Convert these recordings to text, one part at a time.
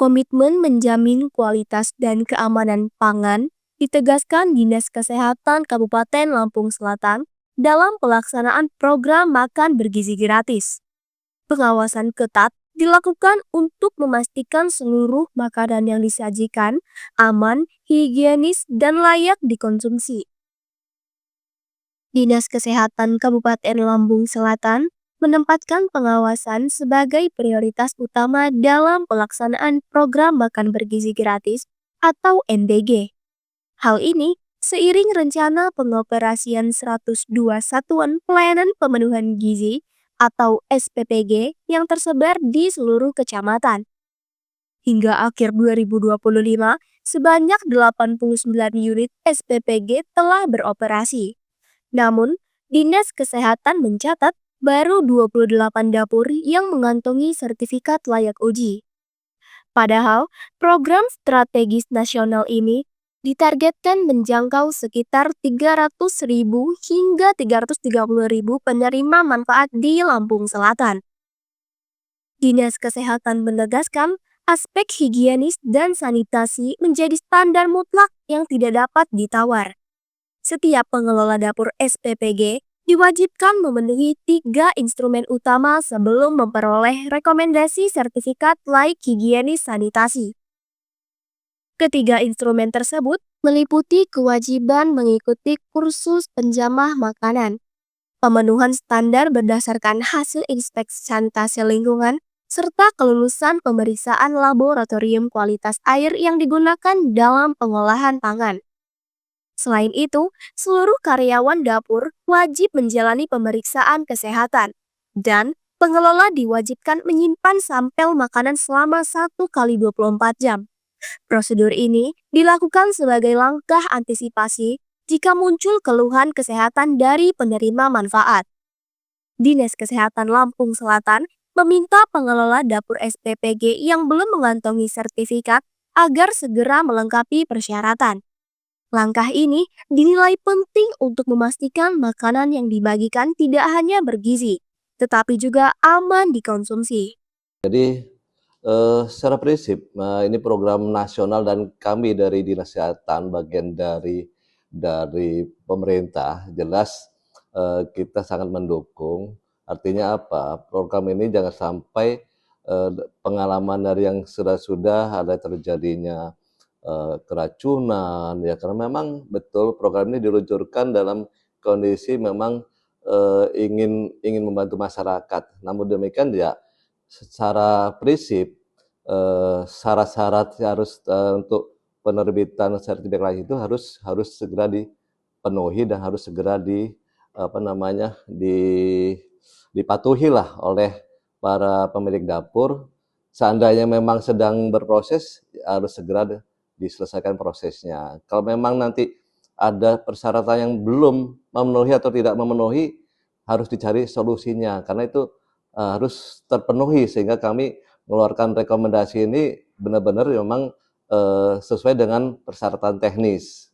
Komitmen menjamin kualitas dan keamanan pangan ditegaskan Dinas Kesehatan Kabupaten Lampung Selatan dalam pelaksanaan program makan bergizi gratis. Pengawasan ketat dilakukan untuk memastikan seluruh makanan yang disajikan aman, higienis, dan layak dikonsumsi. Dinas Kesehatan Kabupaten Lampung Selatan menempatkan pengawasan sebagai prioritas utama dalam pelaksanaan program makan bergizi gratis atau MBG. Hal ini seiring rencana pengoperasian 102 Satuan Pelayanan Pemenuhan Gizi atau SPPG yang tersebar di seluruh kecamatan. Hingga akhir 2025, sebanyak 89 unit SPPG telah beroperasi. Namun, Dinas Kesehatan mencatat baru 28 dapur yang mengantongi sertifikat layak uji. Padahal, program strategis nasional ini ditargetkan menjangkau sekitar 300.000 hingga 330.000 penerima manfaat di Lampung Selatan. Dinas Kesehatan menegaskan aspek higienis dan sanitasi menjadi standar mutlak yang tidak dapat ditawar. Setiap pengelola dapur SPPG diwajibkan memenuhi 3 instrumen utama sebelum memperoleh rekomendasi sertifikat layak higienis sanitasi. Ketiga instrumen tersebut meliputi kewajiban mengikuti kursus penjamah makanan, pemenuhan standar berdasarkan hasil inspeksi sanitasi lingkungan, serta kelulusan pemeriksaan laboratorium kualitas air yang digunakan dalam pengolahan pangan. Selain itu, seluruh karyawan dapur wajib menjalani pemeriksaan kesehatan dan pengelola diwajibkan menyimpan sampel makanan selama 1 kali 24 jam. Prosedur ini dilakukan sebagai langkah antisipasi jika muncul keluhan kesehatan dari penerima manfaat. Dinas Kesehatan Lampung Selatan meminta pengelola dapur SPPG yang belum mengantongi sertifikat agar segera melengkapi persyaratan. Langkah ini dinilai penting untuk memastikan makanan yang dibagikan tidak hanya bergizi, tetapi juga aman dikonsumsi. Jadi secara prinsip ini program nasional dan kami dari Dinas Kesehatan bagian dari pemerintah jelas kita sangat mendukung. Artinya apa? Program ini jangan sampai pengalaman dari yang sudah ada terjadinya keracunan ya, karena memang betul program ini diluncurkan dalam kondisi memang ingin membantu masyarakat. Namun demikian ya secara prinsip syarat-syarat harus untuk penerbitan sertifikat itu harus segera dipenuhi dan harus segera dipatuhi lah oleh para pemilik dapur. Seandainya memang sedang berproses harus segera diselesaikan prosesnya. Kalau memang nanti ada persyaratan yang belum memenuhi atau tidak memenuhi, harus dicari solusinya, karena itu harus terpenuhi sehingga kami mengeluarkan rekomendasi ini benar-benar memang sesuai dengan persyaratan teknis.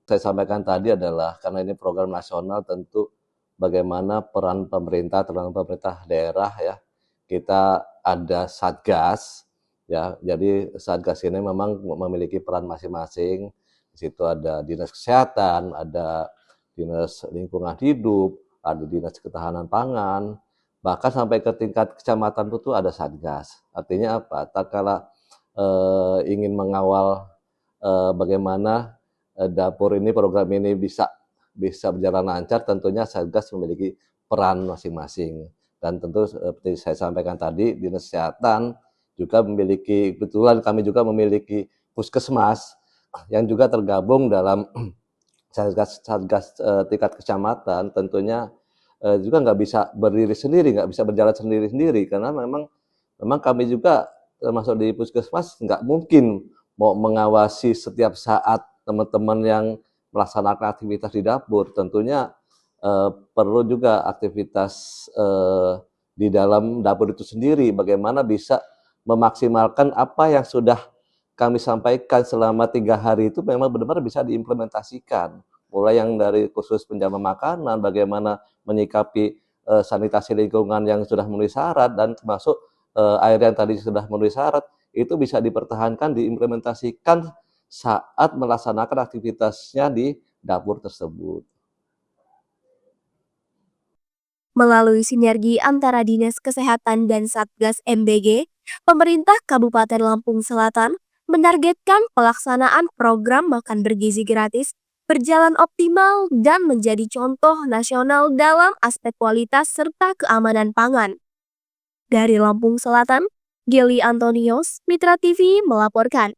Saya sampaikan tadi adalah karena ini program nasional, tentu bagaimana peran pemerintah, terutama pemerintah daerah ya. Kita ada Satgas ya, jadi Satgas ini memang memiliki peran masing-masing. Di situ ada Dinas Kesehatan, ada Dinas Lingkungan Hidup, ada Dinas Ketahanan Pangan, bahkan sampai ke tingkat kecamatan itu ada Satgas. Artinya apa? Tatkala ingin mengawal bagaimana dapur ini, program ini bisa berjalan lancar, tentunya Satgas memiliki peran masing-masing. Dan tentu seperti saya sampaikan tadi, Dinas Kesehatan juga memiliki, kebetulan kami juga memiliki puskesmas yang juga tergabung dalam Satgas tingkat kecamatan. Tentunya juga nggak bisa berdiri sendiri, nggak bisa berjalan sendiri-sendiri, karena memang kami juga termasuk di puskesmas nggak mungkin mau mengawasi setiap saat teman-teman yang melaksanakan aktivitas di dapur. Tentunya perlu juga aktivitas di dalam dapur itu sendiri, bagaimana bisa memaksimalkan apa yang sudah kami sampaikan selama 3 hari itu memang benar-benar bisa diimplementasikan. Mulai yang dari khusus penjamin makanan, bagaimana menyikapi sanitasi lingkungan yang sudah memenuhi syarat, dan termasuk air yang tadi sudah memenuhi syarat, itu bisa dipertahankan, diimplementasikan saat melaksanakan aktivitasnya di dapur tersebut. Melalui sinergi antara Dinas Kesehatan dan Satgas MBG, pemerintah Kabupaten Lampung Selatan menargetkan pelaksanaan program makan bergizi gratis berjalan optimal dan menjadi contoh nasional dalam aspek kualitas serta keamanan pangan. Dari Lampung Selatan, Geli Antonius, Mitra TV melaporkan.